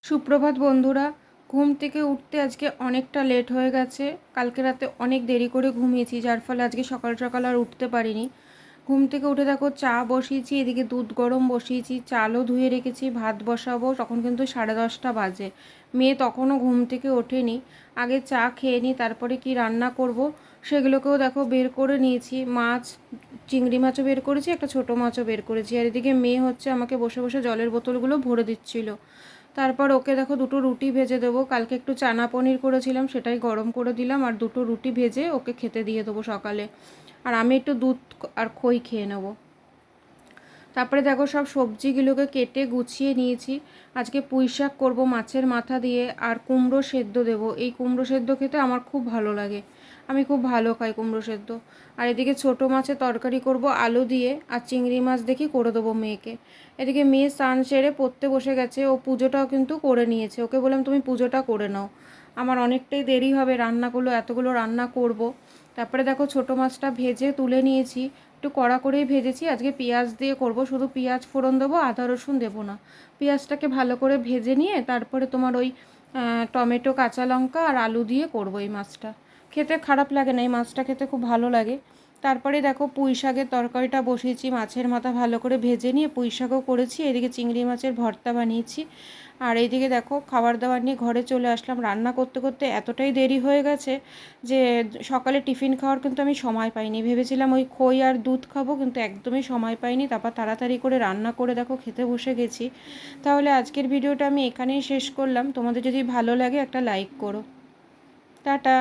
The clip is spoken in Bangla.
সুপ্রভাত বন্ধুরা। ঘুম থেকে উঠতে আজকে অনেকটা লেট হয়ে গেছে। কালকে রাতে অনেক দেরি করে ঘুমিয়েছি, যার ফলে আজকে সকাল সকাল আর উঠতে পারিনি। ঘুম থেকে উঠে দেখো চা বসিয়েছি, এদিকে দুধ গরম বসিয়েছি, চালও ধুয়ে রেখেছি, ভাত বসাবো। তখন কিন্তু 10:30 বাজে। মেয়ে তখনও ঘুম থেকে ওঠেনি। আগে চা খেয়ে নিই, তারপরে কি রান্না করব সেগুলোকেও দেখো বের করে নিয়েছি। মাছ, চিংড়ি মাছও বের করেছি, একটা ছোটো মাছও বের করেছি। আর এদিকে মেয়ে হচ্ছে আমাকে বসে বসে জলের বোতলগুলো ভরে দিচ্ছিল। তারপর ওকে দেখো দুটো রুটি ভেজে দেবো। কালকে একটু চানা পনির করেছিলাম, সেটাই গরম করে দিলাম, আর দুটো রুটি ভেজে ওকে খেতে দিয়ে দেবো সকালে। আর আমি একটু দুধ আর খই খেয়ে নেবো। তারপরে দেখো সব সবজিগুলোকে কেটে গুছিয়ে নিয়েছি। আজকে পুঁই শাক করবো মাছের মাথা দিয়ে, আর কুমড়ো সেদ্ধ দেবো। এই কুমড়ো সেদ্ধ খেতে আমার খুব ভালো লাগে, আমি খুব ভালো খাই কুমড়ো সেদ্ধ। আর এদিকে ছোটো মাছের তরকারি করব আলু দিয়ে, আর চিংড়ি মাছ দেখি করে দেবো মেয়েকে। এদিকে মেয়ে স্নান সেরে পড়তে বসে গেছে, ও পুজোটাও কিন্তু করে নিয়েছে। ওকে বললাম তুমি পুজোটা করে নাও, আমার অনেকটাই দেরি হবে, রান্নাগুলো এতগুলো রান্না করব। তারপরে দেখো ছোটো মাছটা ভেজে তুলে নিয়েছি, একটু কড়া করেই ভেজেছি। আজকে পেঁয়াজ দিয়ে করব, শুধু পেঁয়াজ ফোড়ন দেবো, আদা রসুন দেবো না। পেঁয়াজটাকে ভালো করে ভেজে নিয়ে তারপরে তোমার ওই টমেটো, কাঁচা লঙ্কা আর আলু দিয়ে করব এই মাছটা। খেতে খারাপ লাগে না, এই মাছটা খেতে খুব ভালো লাগে। তারপরে দেখো পুঁই শাকের তরকারিটা বসিয়েছি, মাছের মাথা ভালো করে ভেজে নিয়ে পুঁই শাকও করেছি, এদিকে চিংড়ি মাছের ভর্তা বানিয়েছি। আর এইদিকে দেখো খাবার দাবার নিয়ে ঘরে চলে আসলাম। রান্না করতে করতে এতটাই দেরি হয়ে গেছে যে সকালে টিফিন খাওয়ার কিন্তু আমি সময় পাইনি। ভেবেছিলাম ওই খই আর দুধ খাবো, কিন্তু একদমই সময় পাইনি। তারপর তাড়াতাড়ি করে রান্না করে দেখো খেতে বসে গেছি। তাহলে আজকের ভিডিওটা আমি এখানেই শেষ করলাম। তোমাদের যদি ভালো লাগে একটা লাইক করো। টাটা।